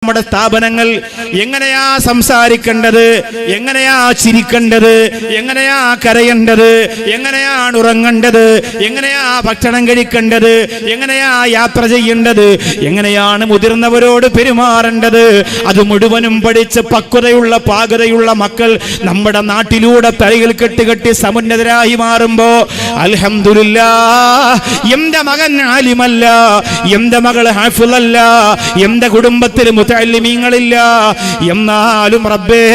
നമ്മുടെ സ്ഥാപനങ്ങൾ എങ്ങനെയാ സംസാരിക്കേണ്ടത്, എങ്ങനെയാ ചിരിക്കേണ്ടത്, എങ്ങനെയാ കരയേണ്ടത്, എങ്ങനെയാണ് ഉറങ്ങേണ്ടത്, എങ്ങനെയാ ഭക്ഷണം കഴിക്കേണ്ടത്, എങ്ങനെയാ യാത്ര ചെയ്യേണ്ടത്, എങ്ങനെയാണ് മുതിർന്നവരോട് പെരുമാറേണ്ടത്, അത് മുഴുവനും പഠിച്ച് പക്വതയുള്ള പാകതയുള്ള മക്കൾ നമ്മുടെ നാട്ടിലൂടെ തലയിൽ കെട്ടി സമുന്നതരായി മാറുമ്പോ അൽഹംദുലില്ലാഹ്, എന്റെ മകൻ ആലിമല്ല, എന്റെ മകൾ ഹാഫിളല്ല, എന്റെ കുടുംബത്തിൽ മുതഅല്ലിമീങ്ങളില്ല, എന്നാലും റബ്ബേ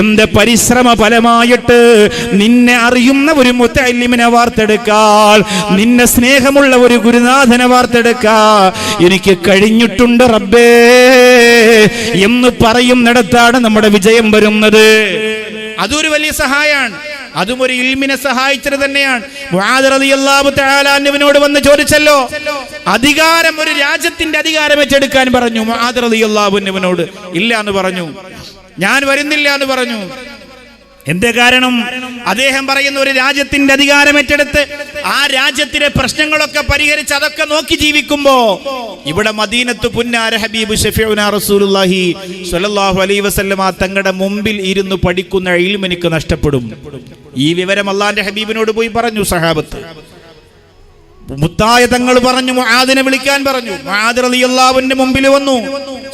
എന്റെ പരിശ്രമ ഫലമായിട്ട് നിന്നെ അറിയുന്ന ഒരു മുതഅല്ലിമിനെ വാർത്തെടുക്കാൻ, നിന്നെ സ്നേഹമുള്ള ഒരു ഗുരുനാഥനെ വാർത്തെടുക്കാൻ എനിക്ക് കഴിഞ്ഞിട്ടുണ്ട് റബ്ബേ എന്ന് പറയുന്നിടത്താണ് നമ്മുടെ വിജയം വരുന്നത്. അതൊരു വലിയ സഹായമാണ്. അതും ഒരു ഇൽമിനെ സഹായിച്ചത് തന്നെയാണ്. മുആദ് റളിയല്ലാഹു തആല അൻഹുവിനോട് വന്ന് ചോദിച്ചല്ലോ, അധികാരം, ഒരു രാജ്യത്തിന്റെ അധികാരം വെച്ചെടുക്കാൻ പറഞ്ഞു. മുആദ് റളിയല്ലാഹു അൻഹുവിനോട് ഇല്ല എന്ന് പറഞ്ഞു, ഞാൻ വരുന്നില്ല എന്ന് പറഞ്ഞു. എന്തേ കാരണം? അദ്ദേഹം പറയുന്ന ഒരു രാജ്യത്തിന്റെ അധികാരം ഏറ്റെടുത്ത് ആ രാജ്യത്തിലെ പ്രശ്നങ്ങളൊക്കെ പരിഹരിച്ച് അതൊക്കെ നോക്കി ജീവിക്കുമ്പോ ഇവിടെ മദീനത്ത് പുന്നാര ഹബീബ് ഷഫീഉനാ റസൂലുള്ളാഹി സ്വല്ലല്ലാഹു അലൈഹി വസല്ലമ തങ്ങളുടെ മുമ്പിൽ ഇരുന്ന് പഠിക്കുന്ന ഇൽമ് എനിക്ക് നഷ്ടപ്പെടും. ഈ വിവരം അല്ലാഹുവിന്റെ ഹബീബിനോട് പോയി പറഞ്ഞു സഹാബത്ത്. മുത്തായ തങ്ങൾ പറഞ്ഞു, മുആദിനെ വിളിക്കാൻ പറഞ്ഞു. മുആദ് റളിയല്ലാഹു അൻഹു മുമ്പിൽ വന്നു,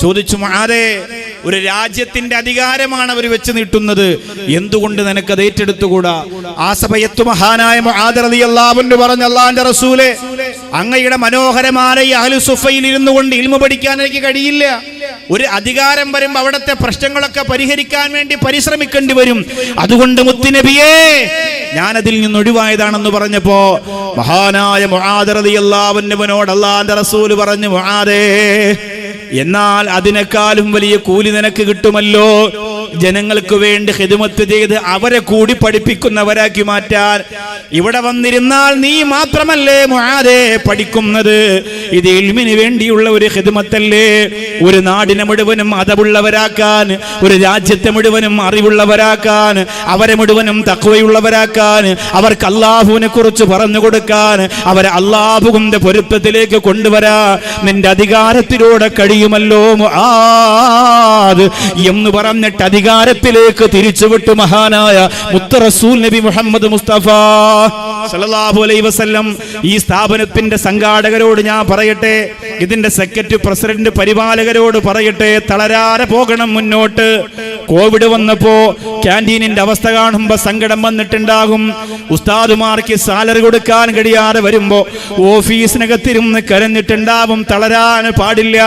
ചോദിച്ചു, മുആദേ, ഒരു രാജ്യത്തിന്റെ അധികാരമാണ് അവർ വെച്ച് നീട്ടുന്നത്, എന്തുകൊണ്ട് നിനക്കത് ഏറ്റെടുത്തുകൂടാ? ആ സമയത്ത് മഹാനായ മുആദ് റളിയല്ലാഹു അൻഹു പറഞ്ഞു, അല്ലാഹുവിന്റെ റസൂലേ, അങ്ങയുടെ മനോഹരമായ ഈ അഹ്ലു സുഫയിൽ ഇരുന്നു കൊണ്ട് ഇൽമു പഠിക്കാൻ എനിക്ക് കഴിയില്ല. ഒരു അധികാരം വരുമ്പോൾ അവിടുത്തെ പ്രശ്നങ്ങളൊക്കെ പരിഹരിക്കാൻ വേണ്ടി പരിശ്രമിക്കേണ്ടി വരും. അതുകൊണ്ട് മുത്തുനബിയേ, ഞാൻ അതിൽ നിന്ന് ഒഴിവായതാണെന്ന് പറഞ്ഞപ്പോ മഹാനായ മുആദ് റളിയല്ലാഹു അൻഹുവിനോട് അല്ലാഹുവിന്റെ റസൂൽ പറഞ്ഞു, മുആദേ, എന്നാൽ അതിനേക്കാളും വലിയ കൂലി നിനക്ക് കിട്ടുമല്ലോ. ജനങ്ങൾക്ക് വേണ്ടി ഖിദ്മത്ത് ചെയ്ത് അവരെ കൂടി പഠിപ്പിക്കുന്നവരാക്കി മാറ്റാൻ ഇവിടെ വന്നിരുന്നാൽ നീ മാത്രമല്ലേ മുആദേ പഠിക്കുന്നത്? ഇത് ഇൽമിന് വേണ്ടിയുള്ള ഒരു ഖിദ്മത്തല്ലേ? ഒരു നാടിനെ മുഴുവനും അതവുള്ളവരാക്കാൻ, ഒരു രാജ്യത്തെ മുഴുവനും അറിവുള്ളവരാക്കാൻ, അവരെ മുഴുവനും തഖ്വയുള്ളവരാക്കാൻ, അവർക്ക് അല്ലാഹുവിനെ കുറിച്ച് പറഞ്ഞു കൊടുക്കാൻ, അവരെ അല്ലാഹുവിന്റെ പൊരുത്തത്തിലേക്ക് കൊണ്ടുവരാ നിന്റെ അധികാരത്തിലൂടെ കഴിയുമല്ലോ മുആദ് എന്ന് പറഞ്ഞിട്ട് അധികാരത്തിലേക്ക് തിരിച്ചുവിട്ടു മഹാനായ മുത്ത് റസൂൽ നബി മുഹമ്മദ് മുസ്തഫ സല്ലല്ലാഹു അലൈഹി വസല്ലം. ഈ സ്ഥാപനത്തിന്റെ സംഘാടകരോട് ഞാൻ പറയട്ടെ, ഇതിന്റെ സെക്രട്ടറി, പ്രസിഡന്റ്, പരിപാലകരോട് പറയട്ടെ, തളരാതെ പോകണം മുന്നോട്ട്. കോവിഡ് വന്നപ്പോ ക്യാൻറ്റീനിന്റെ അവസ്ഥ കാണുമ്പോ സങ്കടം വന്നിട്ടുണ്ടാകും. ഉസ്താദുമാർക്ക് സാലറി കൊടുക്കാൻ കഴിയാതെ വരുമ്പോ ഓഫീസിനകത്തിരുന്ന് കരഞ്ഞിട്ടുണ്ടാവും. തളരാൻ പാടില്ല.